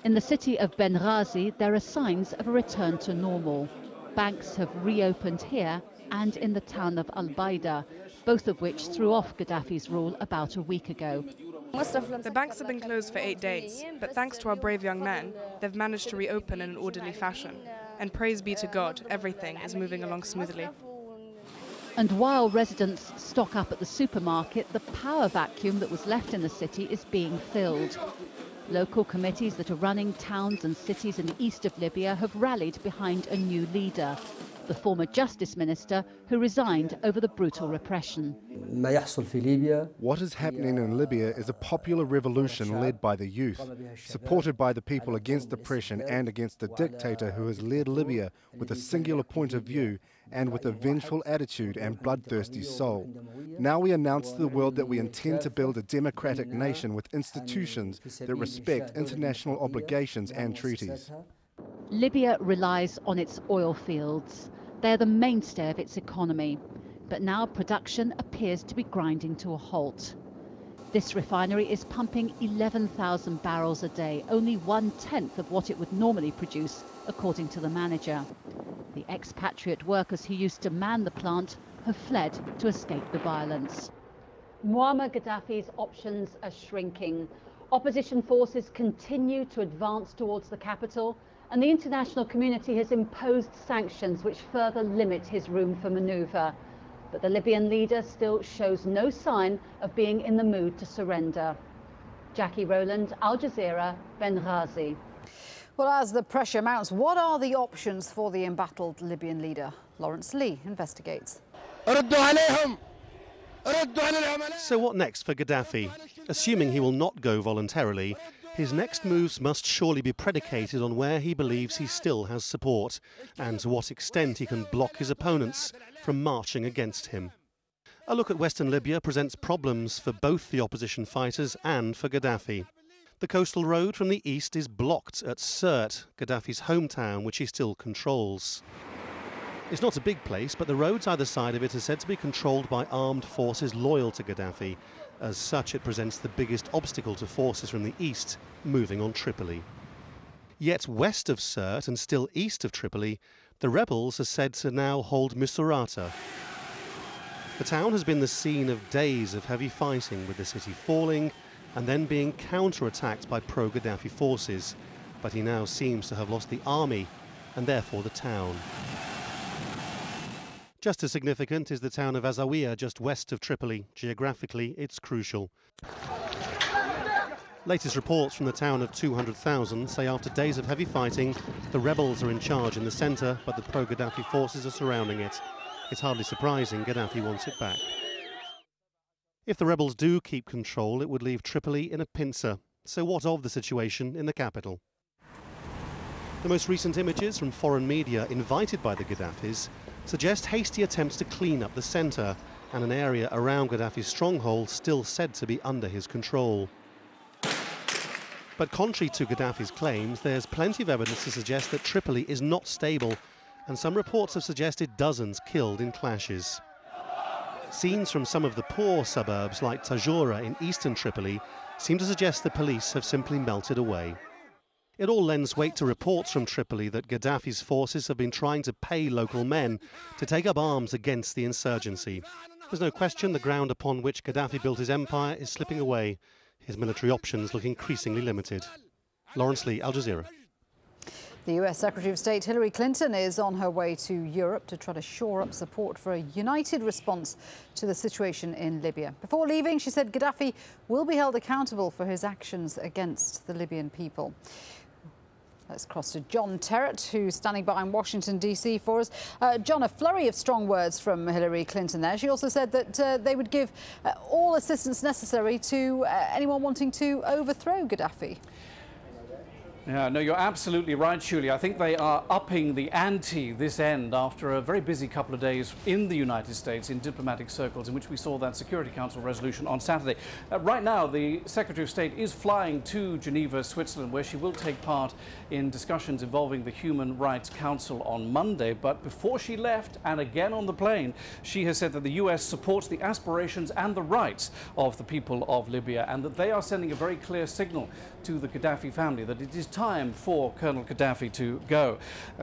In the city of Benghazi, there are signs of a return to normal. Banks have reopened here and in the town of Al-Baida, both of which threw off Gaddafi's rule about a week ago. The banks have been closed for 8 days, but thanks to our brave young men, they've managed to reopen in an orderly fashion. And praise be to God, everything is moving along smoothly. And while residents stock up at the supermarket, the power vacuum that was left in the city is being filled. Local committees that are running towns and cities in the east of Libya have rallied behind a new leader, the former justice minister who resigned over the brutal repression. What is happening in Libya is a popular revolution led by the youth, supported by the people against oppression and against a dictator who has led Libya with a singular point of view and with a vengeful attitude and bloodthirsty soul. Now we announce to the world that we intend to build a democratic nation with institutions that respect international obligations and treaties. Libya relies on its oil fields. They're the mainstay of its economy. But now production appears to be grinding to a halt. This refinery is pumping 11,000 barrels a day, only 1/10 of what it would normally produce, according to the manager. The expatriate workers who used to man the plant have fled to escape the violence. Muammar Gaddafi's options are shrinking. Opposition forces continue to advance towards the capital, and the international community has imposed sanctions which further limit his room for manoeuvre. But the Libyan leader still shows no sign of being in the mood to surrender. Jackie Rowland, Al Jazeera, Benghazi. Well, as the pressure mounts, what are the options for the embattled Libyan leader? Lawrence Lee investigates. So what next for Gaddafi? Assuming he will not go voluntarily, his next moves must surely be predicated on where he believes he still has support and to what extent he can block his opponents from marching against him. A look at Western Libya presents problems for both the opposition fighters and for Gaddafi. The coastal road from the east is blocked at Sirte, Gaddafi's hometown, which he still controls. It's not a big place, but the roads either side of it are said to be controlled by armed forces loyal to Gaddafi. As such, it presents the biggest obstacle to forces from the east moving on Tripoli. Yet west of Sirte and still east of Tripoli, the rebels are said to now hold Misurata. The town has been the scene of days of heavy fighting, with the city falling and then being counter-attacked by pro-Gaddafi forces. But he now seems to have lost the army and therefore the town. Just as significant is the town of AlJazeera just west of Tripoli. Geographically, it's crucial. Latest reports from the town of 200,000 say after days of heavy fighting, the rebels are in charge in the centre, but the pro-Gaddafi forces are surrounding it. It's hardly surprising Gaddafi wants it back. If the rebels do keep control, it would leave Tripoli in a pincer. So what of the situation in the capital? The most recent images from foreign media invited by the Gaddafis suggest hasty attempts to clean up the centre and an area around Gaddafi's stronghold still said to be under his control. But contrary to Gaddafi's claims, there's plenty of evidence to suggest that Tripoli is not stable, and some reports have suggested dozens killed in clashes. Scenes from some of the poor suburbs like Tajora in eastern Tripoli seem to suggest the police have simply melted away. It all lends weight to reports from Tripoli that Gaddafi's forces have been trying to pay local men to take up arms against the insurgency. There's no question the ground upon which Gaddafi built his empire is slipping away. His military options look increasingly limited. Lawrence Lee, Al Jazeera. The US Secretary of State Hillary Clinton is on her way to Europe to try to shore up support for a united response to the situation in Libya. Before leaving, she said Gaddafi will be held accountable for his actions against the Libyan people. Let's cross to John Terrett, who's standing by in Washington, D.C. for us. John, a flurry of strong words from Hillary Clinton there. She also said that they would give all assistance necessary to anyone wanting to overthrow Gaddafi. Yeah, no, you're absolutely right, Julie. I think they are upping the ante this end after a very busy couple of days in the United States in diplomatic circles in which we saw that Security Council resolution on Saturday. Right now, the Secretary of State is flying to Geneva, Switzerland, where she will take part in discussions involving the Human Rights Council on Monday. But before she left, and again on the plane, she has said that the US supports the aspirations and the rights of the people of Libya, and that they are sending a very clear signal to the Gaddafi family that it is time for Colonel Gaddafi to go.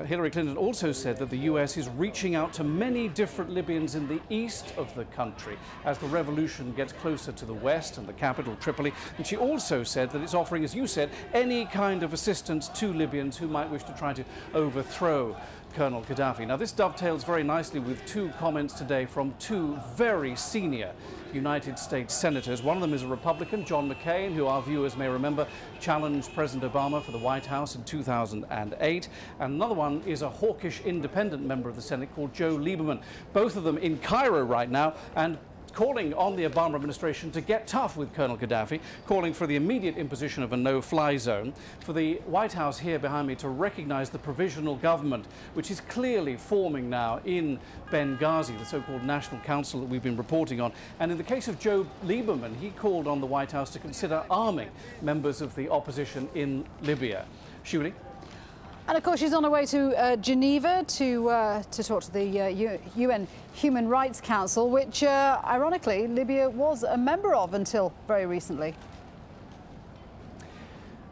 Hillary Clinton also said that the US is reaching out to many different Libyans in the east of the country as the revolution gets closer to the west and the capital, Tripoli. And she also said that it's offering, as you said, any kind of assistance to Libyans who might wish to try to overthrow Colonel Gaddafi. Now, this dovetails very nicely with two comments today from two very senior United States senators. One of them is a Republican, John McCain, who our viewers may remember challenged President Obama for the White House in 2008. And another one is a hawkish independent member of the Senate called Joe Lieberman. Both of them in Cairo right now and calling on the Obama administration to get tough with Colonel Gaddafi, calling for the immediate imposition of a no-fly zone, for the White House here behind me to recognize the provisional government, which is clearly forming now in Benghazi, the so-called National Council that we've been reporting on. And in the case of Joe Lieberman, he called on the White House to consider arming members of the opposition in Libya. Shuli? And of course, she's on her way to Geneva to talk to the UN Human Rights Council, which, ironically, Libya was a member of until very recently.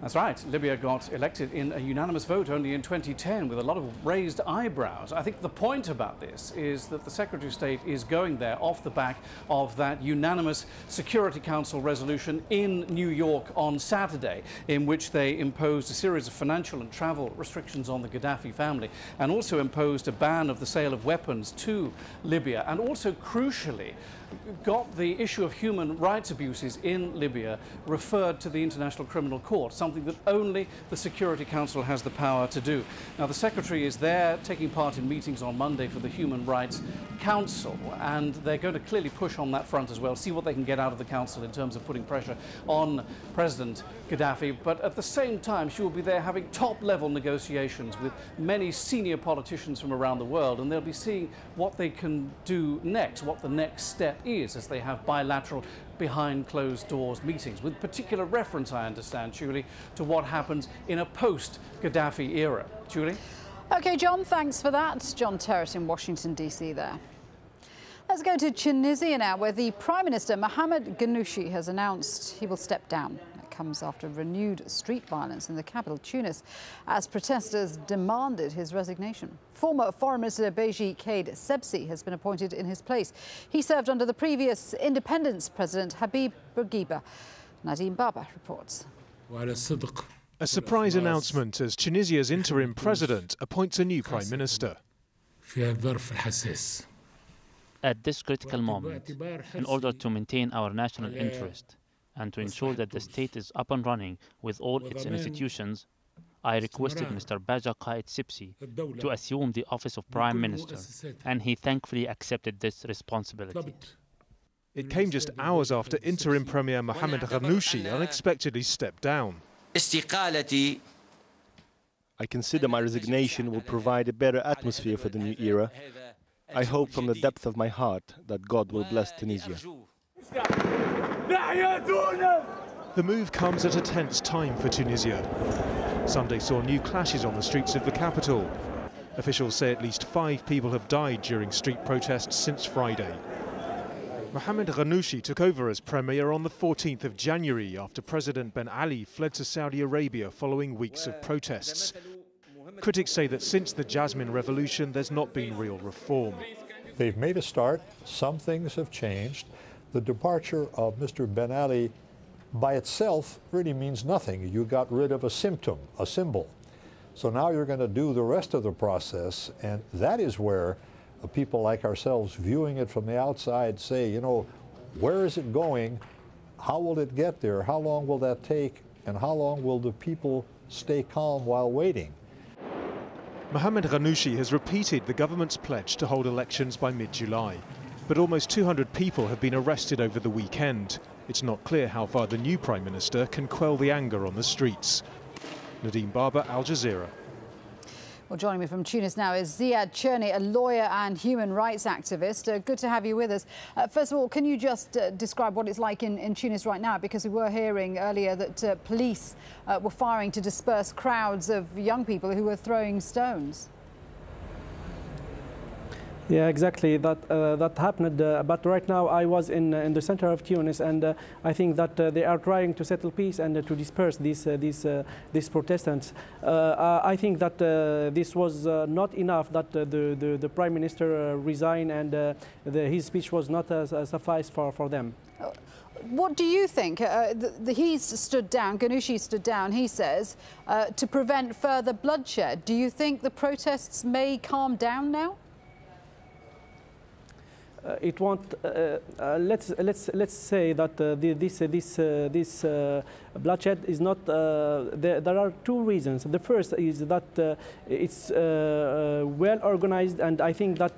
That's right. Libya got elected in a unanimous vote only in 2010 with a lot of raised eyebrows. I think the point about this is that the Secretary of State is going there off the back of that unanimous Security Council resolution in New York on Saturday, in which they imposed a series of financial and travel restrictions on the Gaddafi family and also imposed a ban of the sale of weapons to Libya, and also, crucially, got the issue of human rights abuses in Libya referred to the International Criminal Court, something that only the Security Council has the power to do. Now, the Secretary is there taking part in meetings on Monday for the Human Rights Council, and they're going to clearly push on that front as well, see what they can get out of the Council in terms of putting pressure on President Gaddafi. But at the same time, she will be there having top-level negotiations with many senior politicians from around the world, and they'll be seeing what they can do next, what the next step is, as they have bilateral behind closed doors meetings, with particular reference, I understand, Julie, to what happens in a post-Gaddafi era. Julie? OK, John, thanks for that. John Terrace in Washington, D.C. there. Let's go to Tunisia now, where the Prime Minister, Mohamed Ghannouchi, has announced he will step down. It comes after renewed street violence in the capital, Tunis, as protesters demanded his resignation. Former Foreign Minister Beji Caid Sebsi has been appointed in his place. He served under the previous independence president, Habib Bourguiba. Nadim Baba reports. A surprise announcement as Tunisia's interim president appoints a new prime minister. At this critical moment, in order to maintain our national interest and to ensure that the state is up and running with all its institutions, I requested Mr. Beji Caid Sebsi to assume the office of Prime Minister, and he thankfully accepted this responsibility. It came just hours after interim Premier Mohamed Ghannouchi unexpectedly stepped down. I consider my resignation will provide a better atmosphere for the new era. I hope from the depth of my heart that God will bless Tunisia. The move comes at a tense time for Tunisia. Sunday saw new clashes on the streets of the capital. Officials say at least 5 people have died during street protests since Friday. Mohamed Ghannouchi took over as premier on the 14th of January after President Ben Ali fled to Saudi Arabia following weeks of protests. Critics say that since the Jasmine Revolution, there's not been real reform. They've made a start. Some things have changed. The departure of Mr. Ben Ali by itself really means nothing. You got rid of a symptom, a symbol. So now you're going to do the rest of the process, and that is where people like ourselves viewing it from the outside say, you know, where is it going? How will it get there? How long will that take? And how long will the people stay calm while waiting? Mohamed Ghannouchi has repeated the government's pledge to hold elections by mid-July. But almost 200 people have been arrested over the weekend. It's not clear how far the new Prime Minister can quell the anger on the streets. Nadim Baba, Al Jazeera. Well, joining me from Tunis now is Ziad Cherni, a lawyer and human rights activist. Good to have you with us. First of all, can you just describe what it's like in Tunis right now? Because we were hearing earlier that police were firing to disperse crowds of young people who were throwing stones. Yeah, exactly. That happened. But right now, I was in the center of Tunis, and I think that they are trying to settle peace and to disperse these protestants. I think that this was not enough. That the prime minister resigned, and his speech was not suffice for them. What do you think? He's stood down, Ghannouchi stood down, he says, to prevent further bloodshed. Do you think the protests may calm down now? It won't. Let's say that this bloodshed is not. There are two reasons. The first is that it's well organized, and I think that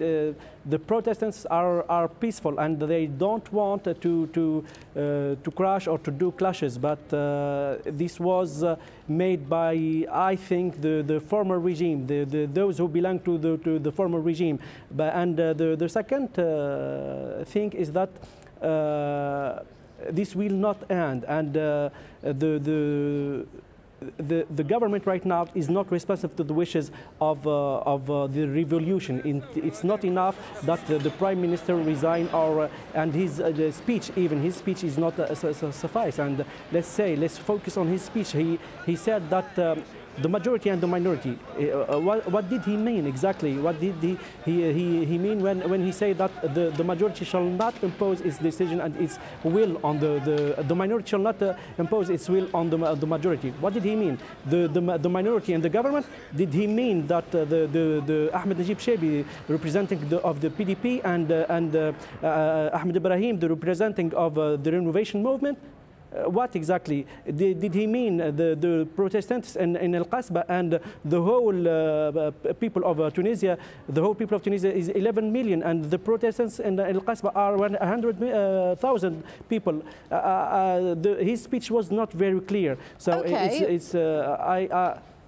the Protestants are peaceful and they don't want to crash or to do clashes. But this was made by, I think, the former regime, those who belong to the former regime. And the second thing is that this will not end, and the government right now is not responsive to the wishes of the revolution. It's not enough that the prime minister resign, or and his speech, even his speech is not suffice. And let's focus on his speech. He said that. The majority and the minority. What did he mean exactly? What did he mean when he said that the majority shall not impose its decision and its will on the minority shall not impose its will on the majority? What did he mean? The minority and the government? Did he mean that the Ahmed Najib Shebi representing of the PDP and Ahmed Ibrahim the representing of the renovation movement? What exactly did he mean? The Protestants in Al Qasba and the whole people of Tunisia? The whole people of Tunisia is 11 million, and the Protestants in Al Qasba are 100,000 people. His speech was not very clear, so okay.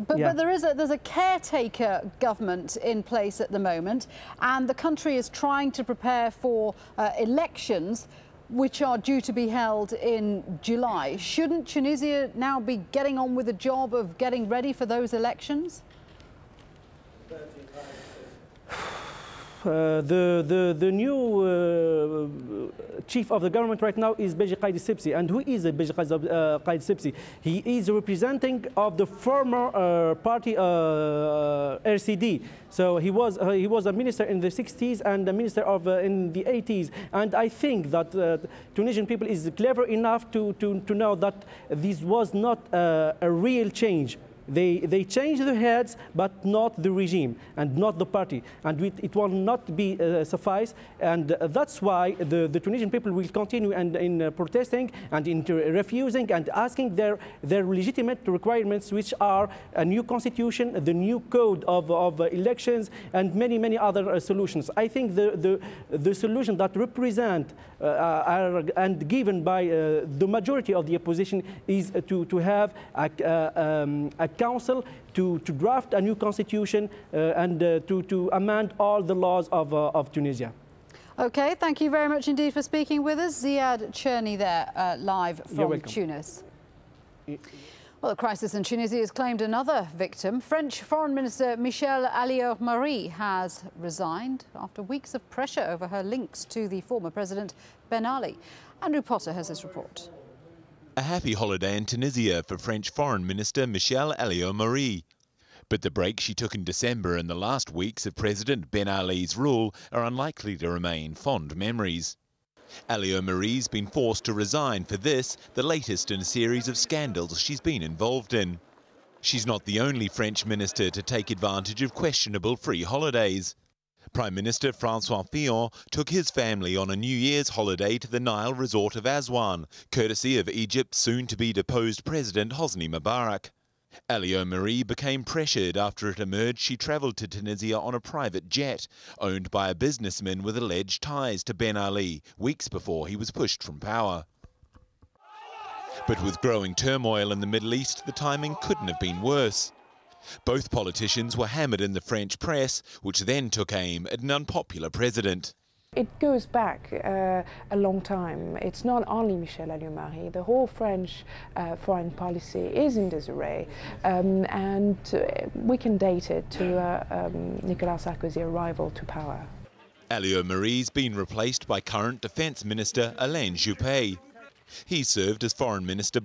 But there's a caretaker government in place at the moment, and the country is trying to prepare for elections which are due to be held in July. Shouldn't Tunisia now be getting on with the job of getting ready for those elections? The new chief of the government right now is Beji Qaid Sibsi. And who is Beji Qaid Sibsi? He is representing of the former party RCD. So he was a minister in the 60s and a minister of in the 80s. And I think that Tunisian people is clever enough to know that this was not a real change. They changed the heads, but not the regime and not the party, and it will not be suffice. And that's why the Tunisian people will continue in protesting and in refusing and asking their legitimate requirements, which are a new constitution, the new code of elections, and many other solutions. I think the solution that represent and given by the majority of the opposition is to have a council to draft a new constitution and to amend all the laws of Tunisia. Okay, thank you very much indeed for speaking with us. Ziad Cherny there, live from Tunis. Well, the crisis in Tunisia has claimed another victim. French Foreign Minister Michel Alliot-Marie has resigned after weeks of pressure over her links to the former President Ben Ali. Andrew Potter has this report. A happy holiday in Tunisia for French Foreign Minister Michel Alliot-Marie. But the break she took in December and the last weeks of President Ben Ali's rule are unlikely to remain fond memories. Alliot-Marie's been forced to resign for this, the latest in a series of scandals she's been involved in. She's not the only French minister to take advantage of questionable free holidays. Prime Minister François Fillon took his family on a New Year's holiday to the Nile resort of Aswan, courtesy of Egypt's soon-to-be deposed President Hosni Mubarak. Alliot-Marie became pressured after it emerged she travelled to Tunisia on a private jet, owned by a businessman with alleged ties to Ben Ali, weeks before he was pushed from power. But with growing turmoil in the Middle East, the timing couldn't have been worse. Both politicians were hammered in the French press, which then took aim at an unpopular president. It goes back a long time. It's not only Michel Alliot-Marie. The whole French foreign policy is in disarray, and we can date it to Nicolas Sarkozy's arrival to power. Elio Marie's been replaced by current Defence Minister Alain Juppé. He served as Foreign Minister